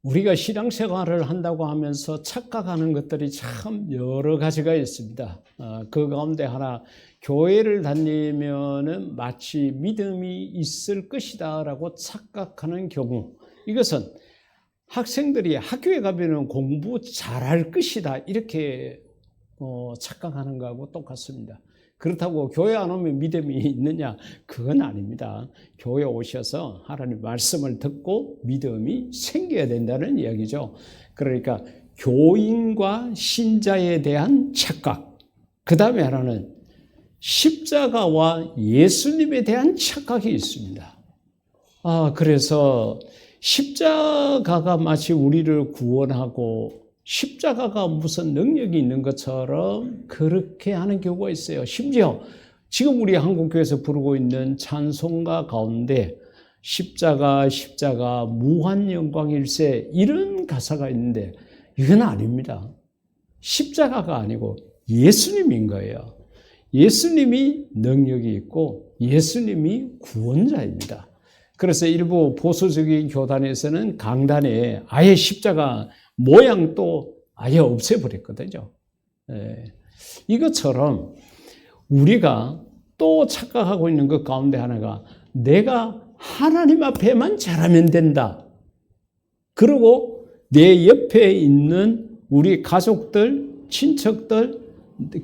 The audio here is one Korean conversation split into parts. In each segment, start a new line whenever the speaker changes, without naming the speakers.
우리가 신앙생활을 한다고 하면서 착각하는 것들이 참 여러 가지가 있습니다. 그 가운데 하나, 교회를 다니면은 마치 믿음이 있을 것이다 라고 착각하는 경우, 이것은 학생들이 학교에 가면 공부 잘할 것이다 이렇게 착각하는 것하고 똑같습니다. 그렇다고 교회 안 오면 믿음이 있느냐? 그건 아닙니다. 교회 오셔서 하나님 말씀을 듣고 믿음이 생겨야 된다는 이야기죠. 그러니까 교인과 신자에 대한 착각. 그 다음에 하나는 십자가와 예수님에 대한 착각이 있습니다. 그래서 십자가가 마치 우리를 구원하고 십자가가 무슨 능력이 있는 것처럼 그렇게 하는 경우가 있어요. 심지어 지금 우리 한국교회에서 부르고 있는 찬송가 가운데 십자가 십자가 무한 영광일세 이런 가사가 있는데 이건 아닙니다. 십자가가 아니고 예수님인 거예요. 예수님이 능력이 있고 예수님이 구원자입니다. 그래서 일부 보수적인 교단에서는 강단에 아예 십자가 모양도 아예 없애버렸거든요. 이것처럼 우리가 또 착각하고 있는 것 가운데 하나가 내가 하나님 앞에만 잘하면 된다. 그리고 내 옆에 있는 우리 가족들, 친척들,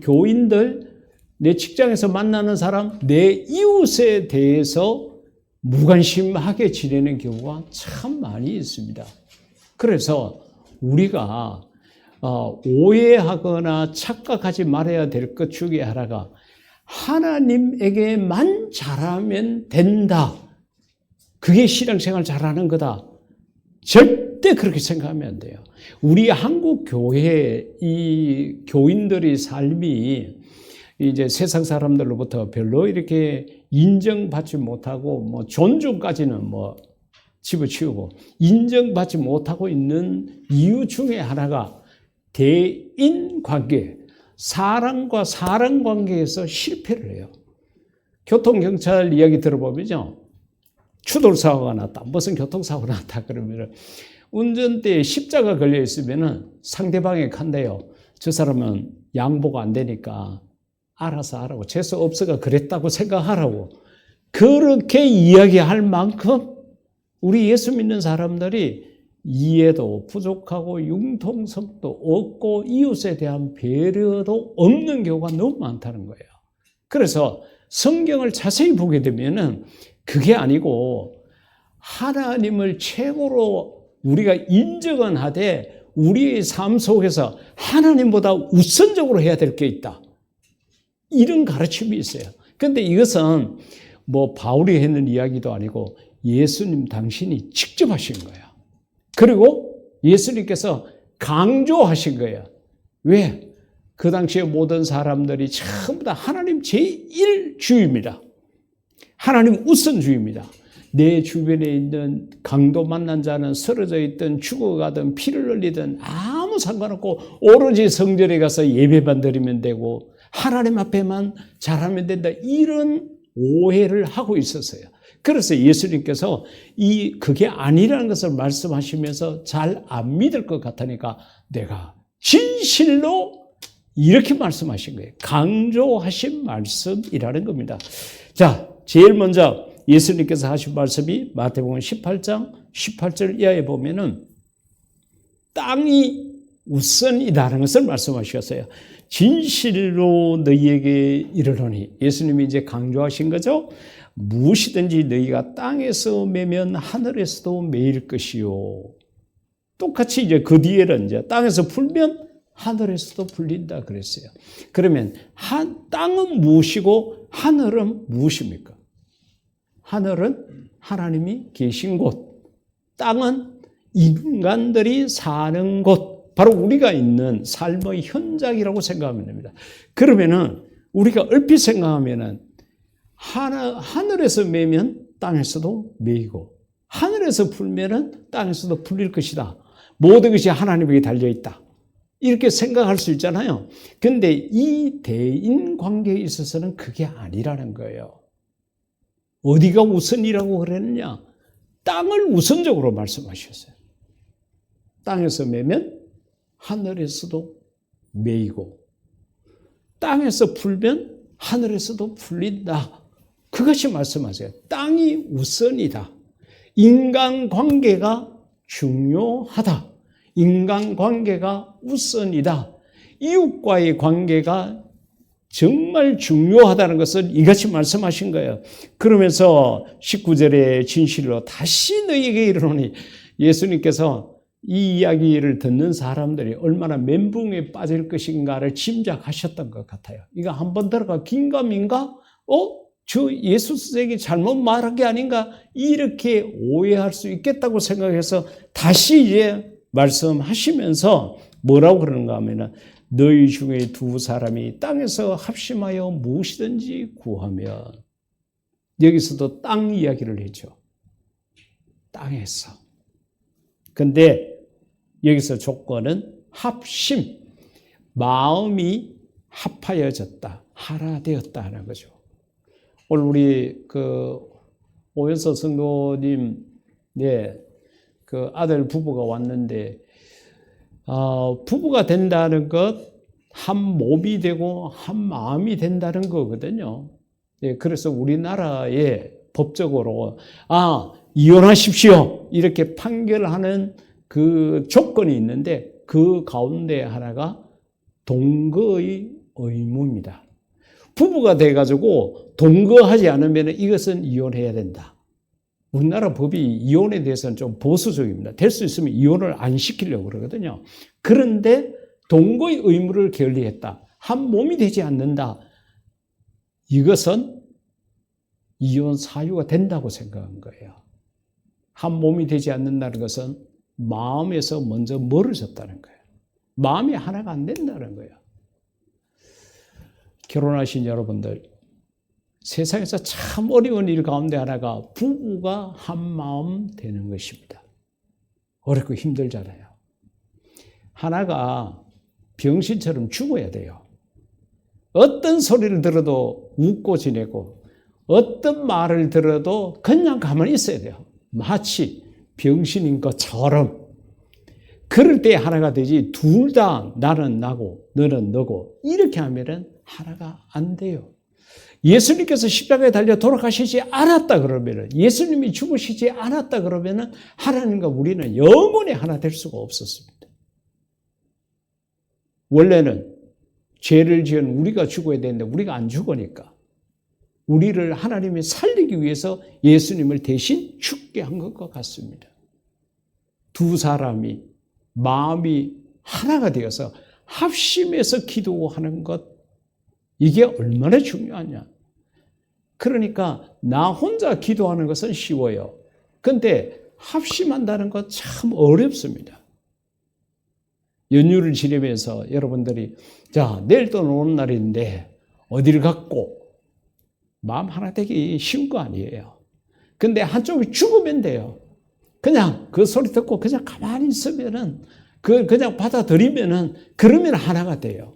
교인들, 내 직장에서 만나는 사람, 내 이웃에 대해서 무관심하게 지내는 경우가 참 많이 있습니다. 그래서 우리가 오해하거나 착각하지 말아야 될 것 중에 하나가 하나님에게만 잘하면 된다. 그게 신앙생활 잘하는 거다. 절대 그렇게 생각하면 안 돼요. 우리 한국 교회 이 교인들의 삶이 이제 세상 사람들로부터 별로 이렇게 인정받지 못하고 존중까지는 집어치우고 인정받지 못하고 있는 이유 중에 하나가 대인관계, 사람과 사람 관계에서 실패를 해요. 교통경찰 이야기 들어보면요. 추돌사고가 났다. 무슨 교통사고가 났다. 그러면 운전대에 십자가 걸려 있으면 상대방이 간대요. 저 사람은 양보가 안 되니까 알아서 하라고. 재수 없어가 그랬다고 생각하라고. 그렇게 이야기할 만큼 우리 예수 믿는 사람들이 이해도 부족하고 융통성도 없고 이웃에 대한 배려도 없는 경우가 너무 많다는 거예요. 그래서 성경을 자세히 보게 되면은 그게 아니고 하나님을 최고로 우리가 인정은 하되 우리의 삶 속에서 하나님보다 우선적으로 해야 될 게 있다. 이런 가르침이 있어요. 그런데 이것은 바울이 했는 이야기도 아니고 예수님 당신이 직접 하신 거예요. 그리고 예수님께서 강조하신 거예요. 왜? 그 당시에 모든 사람들이 전부 다 하나님 제1주의입니다. 하나님 우선주의입니다. 내 주변에 있는 강도 만난 자는 쓰러져 있든 죽어가든 피를 흘리든 아무 상관없고 오로지 성전에 가서 예배만 드리면 되고 하나님 앞에만 잘하면 된다. 이런 오해를 하고 있었어요. 그래서 예수님께서 그게 아니라는 것을 말씀하시면서 잘 안 믿을 것 같으니까 내가 진실로 이렇게 말씀하신 거예요. 강조하신 말씀이라는 겁니다. 자, 제일 먼저 예수님께서 하신 말씀이 마태복음 18장 18절 이하에 보면은 땅이 우선이다라는 것을 말씀하셨어요. 진실로 너희에게 이르노니, 예수님이 이제 강조하신 거죠. 무엇이든지 너희가 땅에서 매면 하늘에서도 매일 것이요. 똑같이 이제 그 뒤에는 이제 땅에서 풀면 하늘에서도 풀린다 그랬어요. 그러면 땅은 무엇이고 하늘은 무엇입니까? 하늘은 하나님이 계신 곳, 땅은 인간들이 사는 곳, 바로 우리가 있는 삶의 현장이라고 생각하면 됩니다. 그러면은 우리가 얼핏 생각하면은 하늘에서 매면 땅에서도 매이고 하늘에서 풀면은 땅에서도 풀릴 것이다. 모든 것이 하나님에게 달려있다. 이렇게 생각할 수 있잖아요. 그런데 이 대인 관계에 있어서는 그게 아니라는 거예요. 어디가 우선이라고 그랬느냐? 땅을 우선적으로 말씀하셨어요. 땅에서 매면 하늘에서도 매이고 땅에서 풀면 하늘에서도 풀린다. 그것이 말씀하세요. 땅이 우선이다. 인간관계가 중요하다. 인간관계가 우선이다. 이웃과의 관계가 정말 중요하다는 것을 이같이 말씀하신 거예요. 그러면서 19절의 진실로 다시 너희에게 이르노니 예수님께서 이 이야기를 듣는 사람들이 얼마나 멘붕에 빠질 것인가를 짐작하셨던 것 같아요. 이거 한번 들어가 긴가민가? 저 예수 선생이 잘못 말한 게 아닌가? 이렇게 오해할 수 있겠다고 생각해서 다시 이제 말씀하시면서 뭐라고 그러는가 하면은 너희 중에 두 사람이 땅에서 합심하여 무엇이든지 구하면, 여기서도 땅 이야기를 했죠. 땅에서. 근데 여기서 조건은 합심, 마음이 합하여졌다, 하나 되었다 하는 거죠. 오늘 우리 오연서 성도님, 아들 부부가 왔는데, 부부가 된다는 것, 한 몸이 되고 한 마음이 된다는 거거든요. 그래서 우리나라에 법적으로 이혼하십시오 이렇게 판결하는 그 조건이 있는데, 그 가운데 하나가 동거의 의무입니다. 부부가 돼가지고 동거하지 않으면 이것은 이혼해야 된다. 우리나라 법이 이혼에 대해서는 좀 보수적입니다. 될 수 있으면 이혼을 안 시키려고 그러거든요. 그런데 동거의 의무를 게을리했다, 한 몸이 되지 않는다, 이것은 이혼 사유가 된다고 생각한 거예요. 한 몸이 되지 않는다는 것은 마음에서 먼저 멀어졌다는 거예요. 마음이 하나가 안 된다는 거예요. 결혼하신 여러분들, 세상에서 참 어려운 일 가운데 하나가 부부가 한 마음 되는 것입니다. 어렵고 힘들잖아요. 하나가 병신처럼 죽어야 돼요. 어떤 소리를 들어도 웃고 지내고 어떤 말을 들어도 그냥 가만히 있어야 돼요. 마치 병신인 것처럼. 그럴 때 하나가 되지, 둘 다 나는 나고 너는 너고 이렇게 하면은 하나가 안 돼요. 예수님께서 십자가에 달려 돌아가시지 않았다 그러면은, 예수님이 죽으시지 않았다 그러면은 하나님과 우리는 영원히 하나 될 수가 없었습니다. 원래는 죄를 지은 우리가 죽어야 되는데 우리가 안 죽으니까 우리를 하나님이 살리기 위해서 예수님을 대신 죽게 한 것과 같습니다. 두 사람이 마음이 하나가 되어서 합심해서 기도하는 것, 이게 얼마나 중요하냐. 그러니까 나 혼자 기도하는 것은 쉬워요. 그런데 합심한다는 것 참 어렵습니다. 연휴를 지내면서 여러분들이 내일 또 오는 날인데 어디를 갔고, 마음 하나 되기 쉬운 거 아니에요. 근데 한쪽이 죽으면 돼요. 그냥 그 소리 듣고 그냥 가만히 있으면은, 그냥 받아들이면은, 그러면 하나가 돼요.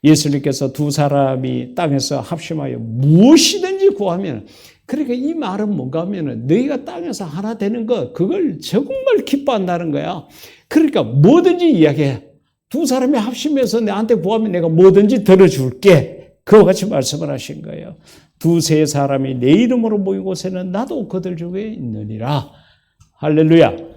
예수님께서 두 사람이 땅에서 합심하여 무엇이든지 구하면, 그러니까 이 말은 뭔가 하면은 너희가 땅에서 하나 되는 것, 그걸 정말 기뻐한다는 거야. 그러니까 뭐든지 이야기해. 두 사람이 합심해서 나한테 구하면 내가 뭐든지 들어줄게. 그와 같이 말씀을 하신 거예요. 두세 사람이 내 이름으로 모인 곳에는 나도 그들 중에 있느니라. 할렐루야.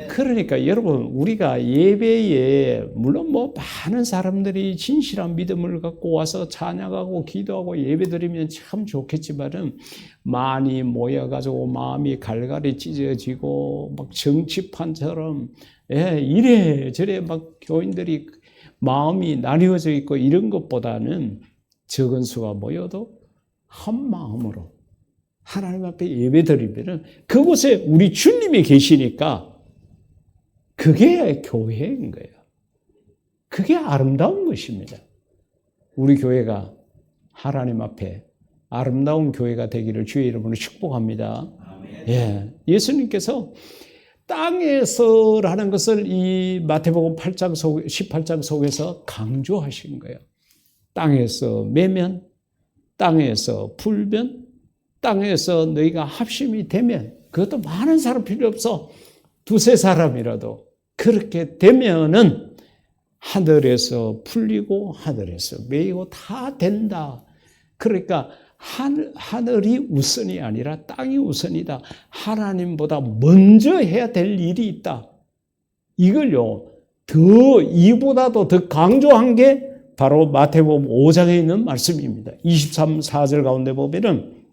그러니까 여러분, 우리가 예배에 물론 많은 사람들이 진실한 믿음을 갖고 와서 찬양하고 기도하고 예배드리면 참 좋겠지만은, 많이 모여가지고 마음이 갈갈이 찢어지고 막 정치판처럼 이래저래 막 교인들이 마음이 나뉘어져 있고 이런 것보다는 적은 수가 모여도 한 마음으로 하나님 앞에 예배드리면은 그곳에 우리 주님이 계시니까 그게 교회인 거예요. 그게 아름다운 것입니다. 우리 교회가 하나님 앞에 아름다운 교회가 되기를 주의 이름으로 축복합니다. 예수님께서 땅에서라는 것을 이 마태복음 18장 속에서 강조하신 거예요. 땅에서 매면, 땅에서 풀면, 땅에서 너희가 합심이 되면, 그것도 많은 사람 필요 없어. 두세 사람이라도 그렇게 되면은 하늘에서 풀리고 하늘에서 매이고 다 된다. 그러니까 하늘이 우선이 아니라 땅이 우선이다. 하나님보다 먼저 해야 될 일이 있다. 이걸요, 이보다도 더 강조한 게 바로 마태복음 5장에 있는 말씀입니다. 23절 가운데 보면은,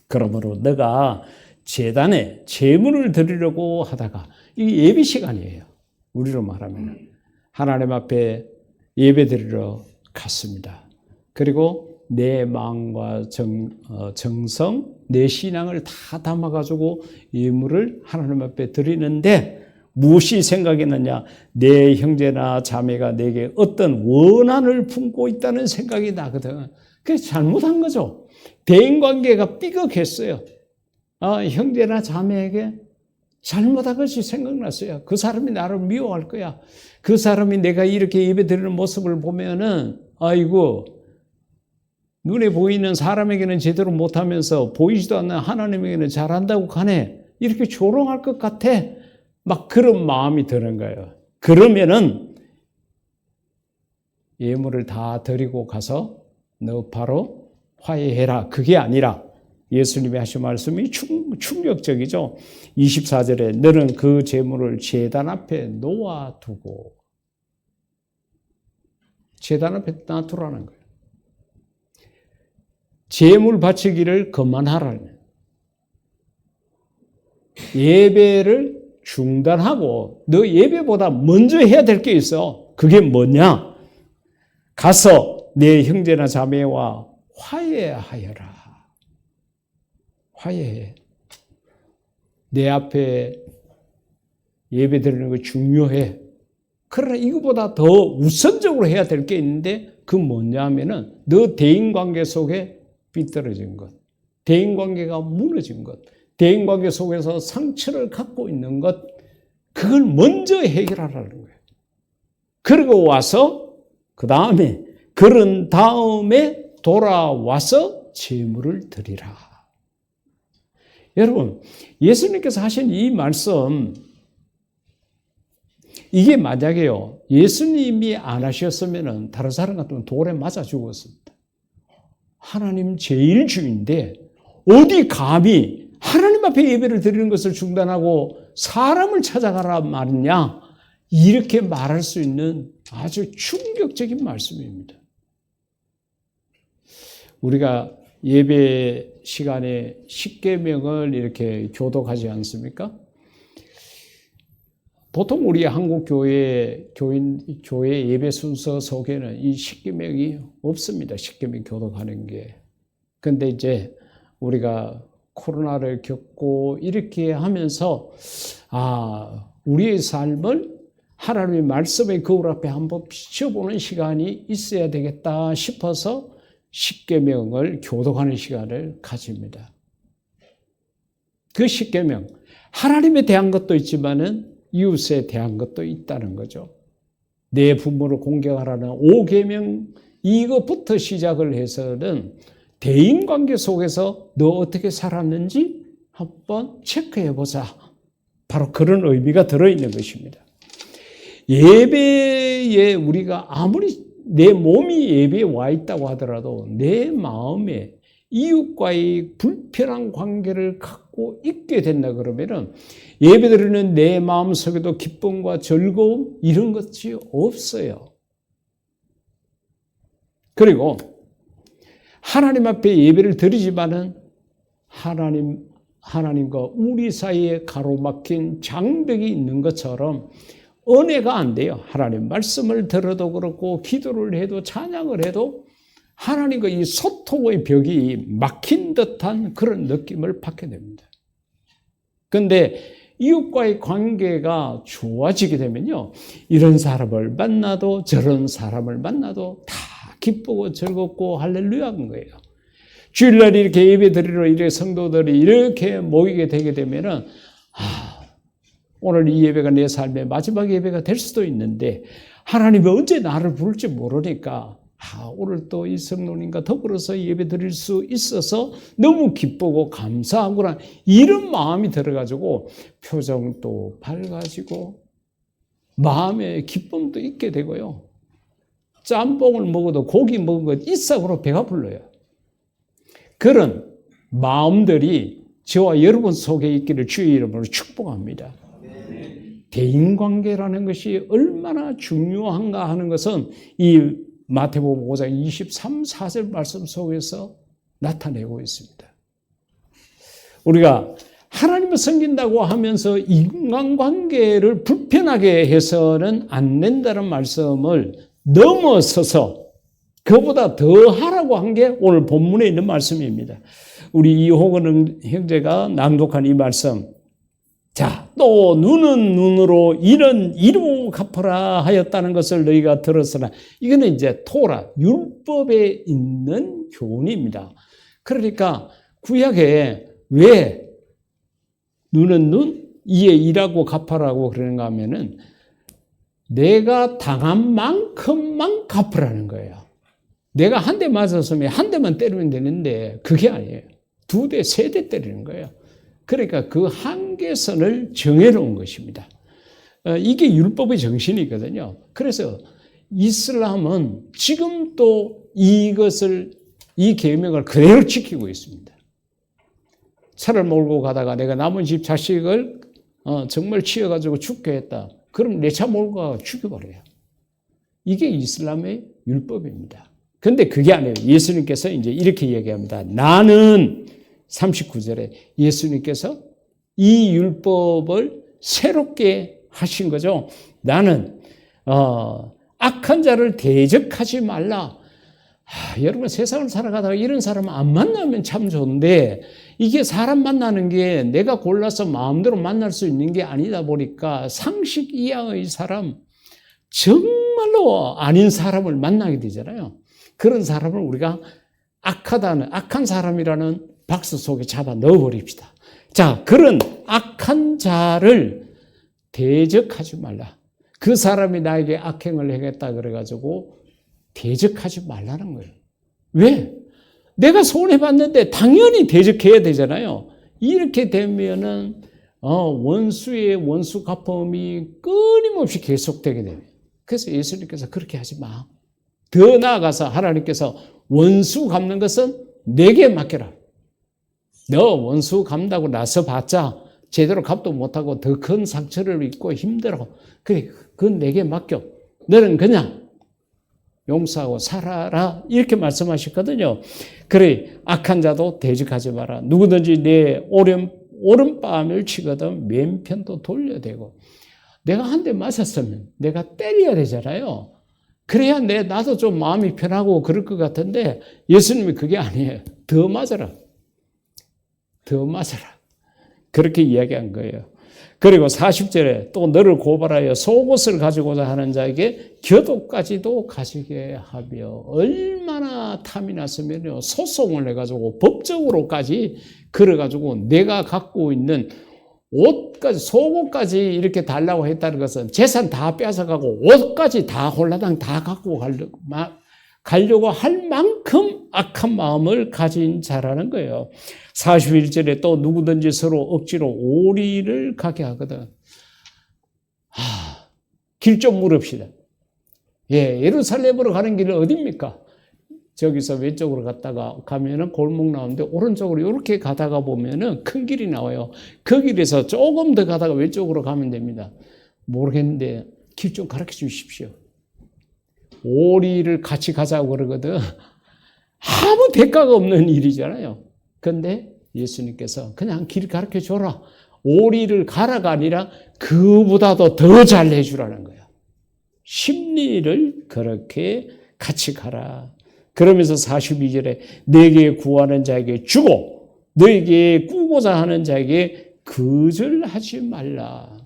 그러므로 너가 제단에 제물을 드리려고 하다가, 이게 예배 시간이에요. 우리로 말하면 하나님 앞에 예배 드리러 갔습니다. 그리고 내 마음과 정성, 내 신앙을 다 담아가지고 예물을 하나님 앞에 드리는데 무엇이 생각이 나냐? 내 형제나 자매가 내게 어떤 원한을 품고 있다는 생각이 나거든. 그게 잘못한 거죠. 대인관계가 삐걱했어요. 형제나 자매에게 잘못한 것이 생각났어요. 그 사람이 나를 미워할 거야. 그 사람이 내가 이렇게 예배 드리는 모습을 보면은, 아이고, 눈에 보이는 사람에게는 제대로 못하면서 보이지도 않는 하나님에게는 잘한다고 하네. 이렇게 조롱할 것 같아. 막 그런 마음이 드는 거예요. 그러면은 예물을 다 드리고 가서 너 바로 화해해라. 그게 아니라 예수님이 하신 말씀이 충격적이죠. 24절에 너는 그 제물을 제단 앞에 놓아두고, 제단 앞에 놔두라는 거예요. 제물 바치기를 그만하라는 거예요. 예배를 중단하고 너 예배보다 먼저 해야 될 게 있어. 그게 뭐냐? 가서 내 형제나 자매와 화해하여라. 화해해. 내 앞에 예배 드리는 거 중요해. 그러나 이거보다 더 우선적으로 해야 될 게 있는데 그 뭐냐 하면은 너 대인관계 속에 삐뚤어진 것, 대인관계가 무너진 것, 대인관계 속에서 상처를 갖고 있는 것, 그걸 먼저 해결하라는 거예요. 그리고 와서 그런 다음에 돌아와서 제물을 드리라. 여러분, 예수님께서 하신 이 말씀, 이게 만약에요, 예수님이 안 하셨으면 다른 사람 같으면 돌에 맞아 죽었습니다. 하나님 제일 주인데 어디 감히 하나님 앞에 예배를 드리는 것을 중단하고 사람을 찾아가라 말이냐, 이렇게 말할 수 있는 아주 충격적인 말씀입니다. 우리가 예배 시간에 십계명을 이렇게 교독하지 않습니까? 보통 우리 한국 교회 예배 순서 속에는 이 십계명이 없습니다. 십계명 교독하는 게. 근데 이제 우리가 코로나를 겪고 이렇게 하면서 우리의 삶을 하나님의 말씀의 거울 앞에 한번 비춰보는 시간이 있어야 되겠다 싶어서 십계명을 교독하는 시간을 가집니다. 그 십계명, 하나님에 대한 것도 있지만은 이웃에 대한 것도 있다는 거죠. 내 부모를 공경하라는 5계명, 이것부터 시작을 해서는 대인관계 속에서 너 어떻게 살았는지 한번 체크해보자. 바로 그런 의미가 들어있는 것입니다. 예배에 우리가 아무리 내 몸이 예배에 와 있다고 하더라도 내 마음에 이웃과의 불편한 관계를 갖고 있게 된다 그러면은 예배드리는 내 마음 속에도 기쁨과 즐거움 이런 것이 없어요. 그리고 하나님 앞에 예배를 드리지만은 하나님과 우리 사이에 가로막힌 장벽이 있는 것처럼 은혜가 안 돼요. 하나님 말씀을 들어도 그렇고 기도를 해도 찬양을 해도 하나님과 이 소통의 벽이 막힌 듯한 그런 느낌을 받게 됩니다. 그런데 이웃과의 관계가 좋아지게 되면요, 이런 사람을 만나도 저런 사람을 만나도 다 기쁘고 즐겁고 할렐루야인 거예요. 주일날 이렇게 예배 드리러 이렇게 성도들이 이렇게 모이게 되게 되면은 오늘 이 예배가 내 삶의 마지막 예배가 될 수도 있는데 하나님이 언제 나를 부를지 모르니까 오늘 또 이 성도님과 더불어서 예배 드릴 수 있어서 너무 기쁘고 감사하구나. 이런 마음이 들어가지고 표정도 밝아지고 마음의 기쁨도 있게 되고요. 짬뽕을 먹어도 고기 먹은 것 이싹으로 배가 불러요. 그런 마음들이 저와 여러분 속에 있기를 주의 이름으로 축복합니다. 대인관계라는 것이 얼마나 중요한가 하는 것은 이 마태복음 5장 23, 4절 말씀 속에서 나타내고 있습니다. 우리가 하나님을 섬긴다고 하면서 인간관계를 불편하게 해서는 안 된다는 말씀을 넘어서서 그보다 더 하라고 한 게 오늘 본문에 있는 말씀입니다. 우리 이호근 형제가 낭독한 이 말씀. 자, 또 눈은 눈으로 이는 이로 갚아라 하였다는 것을 너희가 들었으나 이거는 이제 토라, 율법에 있는 교훈입니다. 그러니까 구약에 왜 눈은 눈, 이에 이라고 갚아라고 그러는가 하면은 내가 당한 만큼만 갚으라는 거예요. 내가 한 대 맞았으면 한 대만 때리면 되는데 그게 아니에요. 2대, 3대 때리는 거예요. 그러니까 그 한계선을 정해놓은 것입니다. 이게 율법의 정신이거든요. 그래서 이슬람은 지금 또 이것을, 이 계명을 그대로 지키고 있습니다. 차를 몰고 가다가 내가 남은 집 자식을 정말 치여가지고 죽게 했다. 그럼 내 차 몰고 가서 죽여버려요. 이게 이슬람의 율법입니다. 근데 그게 아니에요. 예수님께서 이제 이렇게 얘기합니다. 나는 39절에 예수님께서 이 율법을 새롭게 하신 거죠. 나는 악한 자를 대적하지 말라. 여러분 세상을 살아가다가 이런 사람 안 만나면 참 좋은데 이게 사람 만나는 게 내가 골라서 마음대로 만날 수 있는 게 아니다 보니까 상식 이하의 사람, 정말로 아닌 사람을 만나게 되잖아요. 그런 사람을 우리가 악한 사람이라는 박스 속에 잡아 넣어버립시다. 자, 그런 악한 자를 대적하지 말라. 그 사람이 나에게 악행을 행했다 그래가지고 대적하지 말라는 거예요. 왜? 내가 손해봤는데 당연히 대적해야 되잖아요. 이렇게 되면은 원수의 원수 갚음이 끊임없이 계속되게 됩니다. 그래서 예수님께서 그렇게 하지 마. 더 나아가서 하나님께서 원수 갚는 것은 내게 맡겨라. 너 원수 갚는다고 나서 봤자 제대로 갚도 못하고 더 큰 상처를 입고 힘들어. 그래, 그건 내게 맡겨. 너는 그냥 용서하고 살아라. 이렇게 말씀하셨거든요. 그래, 악한 자도 대적하지 마라. 누구든지 내 오른뺨을 치거든 왼편도 돌려대고. 내가 한 대 맞았으면 내가 때려야 되잖아요. 그래야 나도 좀 마음이 편하고 그럴 것 같은데 예수님이 그게 아니에요. 더 맞아라. 더 맞아라. 그렇게 이야기한 거예요. 그리고 40절에 또 너를 고발하여 속옷을 가지고자 하는 자에게 겨도까지도 가지게 하며 얼마나 탐이 났으면요. 소송을 해가지고 법적으로까지 걸어가지고 내가 갖고 있는 옷까지, 속옷까지 이렇게 달라고 했다는 것은 재산 다 뺏어가고 옷까지 다 홀라당 다 갖고 가려고 할 만큼 악한 마음을 가진 자라는 거예요. 41절에 또 누구든지 서로 억지로 오리를 가게 하거든. 길 좀 물읍시다. 예루살렘으로 가는 길은 어디입니까? 저기서 왼쪽으로 갔다가 가면은 골목 나오는데 오른쪽으로 이렇게 가다가 보면은 큰 길이 나와요. 그 길에서 조금 더 가다가 왼쪽으로 가면 됩니다. 모르겠는데 길 좀 가르쳐 주십시오. 오리를 같이 가자고 그러거든. 아무 대가가 없는 일이잖아요. 근데 예수님께서 그냥 길 가르쳐 줘라. 오리를 가라가 아니라 그보다도 더 잘 해주라는 거예요. 심리를 그렇게 같이 가라. 그러면서 42절에 내게 구하는 자에게 주고 너에게 꾸고자 하는 자에게 거절하지 말라.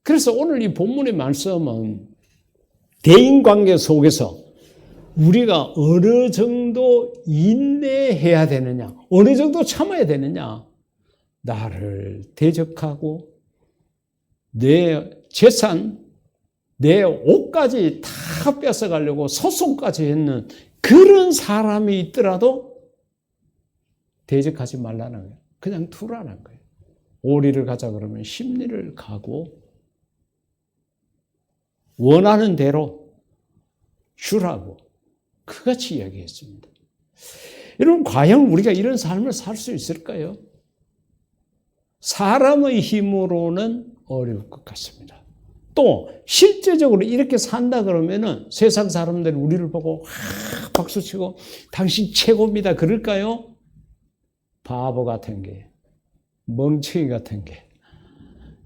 그래서 오늘 이 본문의 말씀은 대인관계 속에서 우리가 어느 정도 인내해야 되느냐, 어느 정도 참아야 되느냐, 나를 대적하고 내 재산, 내 옷까지 다 뺏어가려고 소송까지 했는 그런 사람이 있더라도 대적하지 말라는 거예요. 그냥 두라는 거예요. 오리를 가자 그러면 십리를 가고 원하는 대로 주라고 그같이 이야기했습니다. 여러분 과연 우리가 이런 삶을 살 수 있을까요? 사람의 힘으로는 어려울 것 같습니다. 또 실제적으로 이렇게 산다 그러면은 세상 사람들이 우리를 보고 박수치고 당신 최고입니다 그럴까요? 바보 같은 게, 멍청이 같은 게.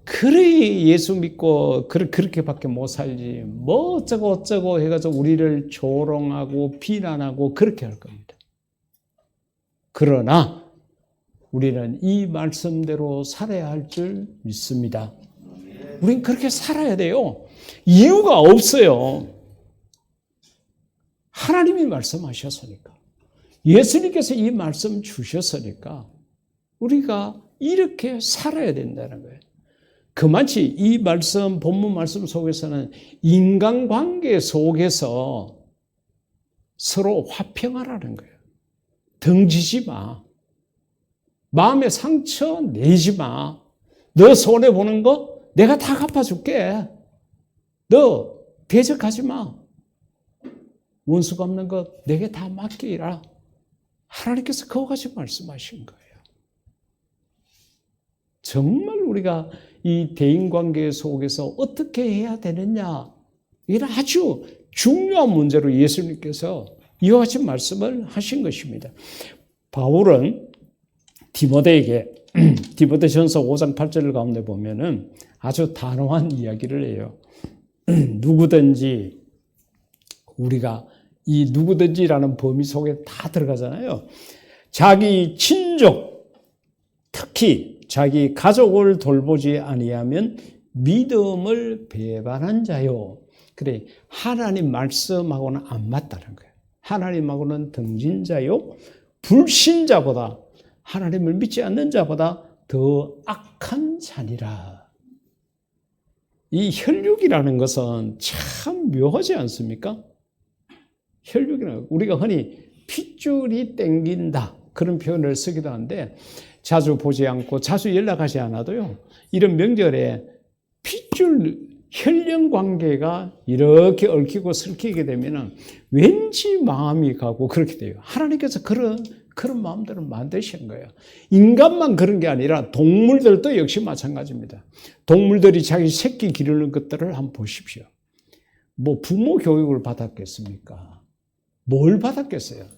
그래 예수 믿고 그렇게밖에 못 살지. 뭐 어쩌고 해가지고 우리를 조롱하고 비난하고 그렇게 할 겁니다. 그러나 우리는 이 말씀대로 살아야 할 줄 믿습니다. 우린 그렇게 살아야 돼요. 이유가 없어요. 하나님이 말씀하셨으니까. 예수님께서 이 말씀 주셨으니까 우리가 이렇게 살아야 된다는 거예요. 그만치 이 말씀, 본문 말씀 속에서는 인간관계 속에서 서로 화평하라는 거예요. 등지지 마. 마음에 상처 내지 마. 너 손해보는 거 내가 다 갚아줄게. 너 대적하지 마. 원수 갚는 거 내게 다 맡기라. 하나님께서 그와 같이 말씀하신 거예요. 정말 우리가 이 대인관계 속에서 어떻게 해야 되느냐, 이건 아주 중요한 문제로 예수님께서 이와 같이 말씀을 하신 것입니다. 바울은 디모데에게 디모데전서 5장 8절 가운데 보면은 아주 단호한 이야기를 해요. 누구든지 우리가 이 누구든지라는 범위 속에 다 들어가잖아요. 자기 친족, 특히 자기 가족을 돌보지 아니하면 믿음을 배반한 자요. 그래, 하나님 말씀하고는 안 맞다는 거예요. 하나님하고는 등진 자요. 불신자보다, 하나님을 믿지 않는 자보다 더 악한 자니라. 이 혈육이라는 것은 참 묘하지 않습니까? 혈육이라는, 우리가 흔히 핏줄이 땡긴다 그런 표현을 쓰기도 하는데, 자주 보지 않고 자주 연락하지 않아도요, 이런 명절에 핏줄 혈연 관계가 이렇게 얽히고 설키게 되면 왠지 마음이 가고 그렇게 돼요. 하나님께서 그런 마음들을 만드신 거예요. 인간만 그런 게 아니라 동물들도 역시 마찬가지입니다. 동물들이 자기 새끼 기르는 것들을 한번 보십시오. 뭐 부모 교육을 받았겠습니까? 뭘 받았겠어요?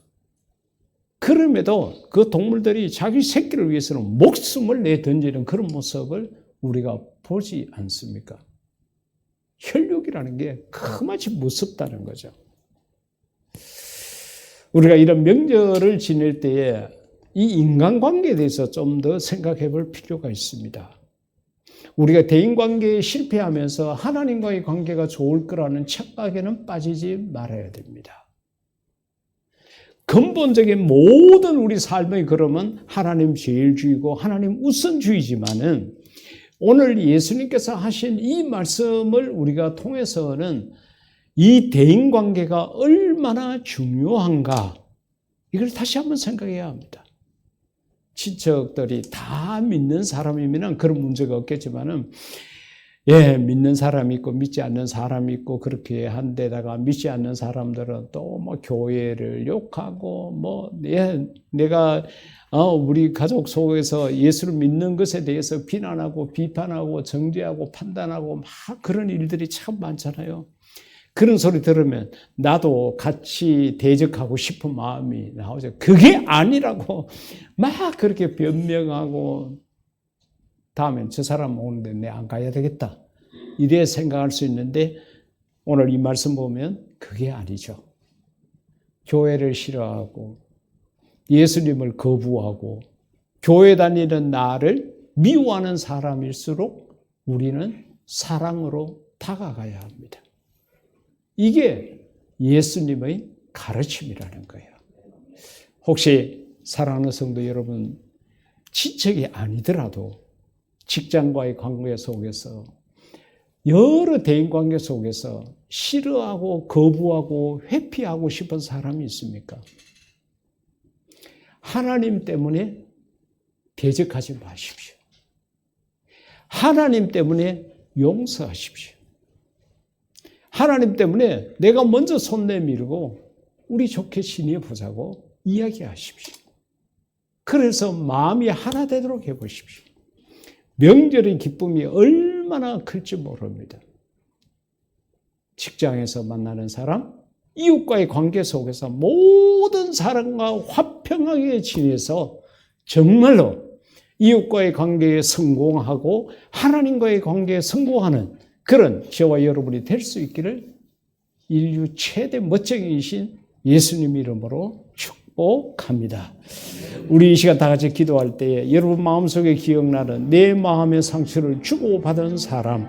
그럼에도 그 동물들이 자기 새끼를 위해서는 목숨을 내던지는 그런 모습을 우리가 보지 않습니까? 혈육이라는 게 그마치 무섭다는 거죠. 우리가 이런 명절을 지낼 때에 이 인간관계에 대해서 좀 더 생각해 볼 필요가 있습니다. 우리가 대인관계에 실패하면서 하나님과의 관계가 좋을 거라는 착각에는 빠지지 말아야 됩니다. 근본적인 모든 우리 삶의 걸음은 하나님 제일주의고 하나님 우선주의지만은 오늘 예수님께서 하신 이 말씀을 우리가 통해서는 이 대인관계가 얼마나 중요한가, 이걸 다시 한번 생각해야 합니다. 친척들이 다 믿는 사람이면 그런 문제가 없겠지만은, 믿는 사람이 있고 믿지 않는 사람이 있고 그렇게 한 데다가 믿지 않는 사람들은 또 뭐 교회를 욕하고 내가 우리 가족 속에서 예수를 믿는 것에 대해서 비난하고 비판하고 정죄하고 판단하고 막 그런 일들이 참 많잖아요. 그런 소리 들으면 나도 같이 대적하고 싶은 마음이 나오죠. 그게 아니라고 막 그렇게 변명하고 다음엔 저 사람 오는데 내가 안 가야 되겠다, 이래 생각할 수 있는데 오늘 이 말씀 보면 그게 아니죠. 교회를 싫어하고 예수님을 거부하고 교회 다니는 나를 미워하는 사람일수록 우리는 사랑으로 다가가야 합니다. 이게 예수님의 가르침이라는 거예요. 혹시 사랑하는 성도 여러분, 친척이 아니더라도 직장과의 관계 속에서 여러 대인관계 속에서 싫어하고 거부하고 회피하고 싶은 사람이 있습니까? 하나님 때문에 대적하지 마십시오. 하나님 때문에 용서하십시오. 하나님 때문에 내가 먼저 손 내밀고 우리 좋게 지내보자고 이야기하십시오. 그래서 마음이 하나 되도록 해보십시오. 명절의 기쁨이 얼마나 클지 모릅니다. 직장에서 만나는 사람, 이웃과의 관계 속에서 모든 사람과 화평하게 지내서 정말로 이웃과의 관계에 성공하고 하나님과의 관계에 성공하는 그런 저와 여러분이 될 수 있기를 인류 최대 멋쟁이이신 예수님 이름으로 축복합니다. 우리 이 시간 다 같이 기도할 때에 여러분 마음속에 기억나는 내 마음의 상처를 주고받은 사람,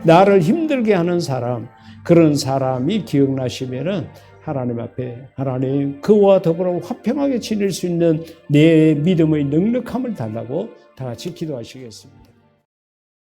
나를 힘들게 하는 사람, 그런 사람이 기억나시면은 하나님 앞에 하나님 그와 더불어 화평하게 지낼 수 있는 내 믿음의 넉넉함을 달라고 다 같이 기도하시겠습니다.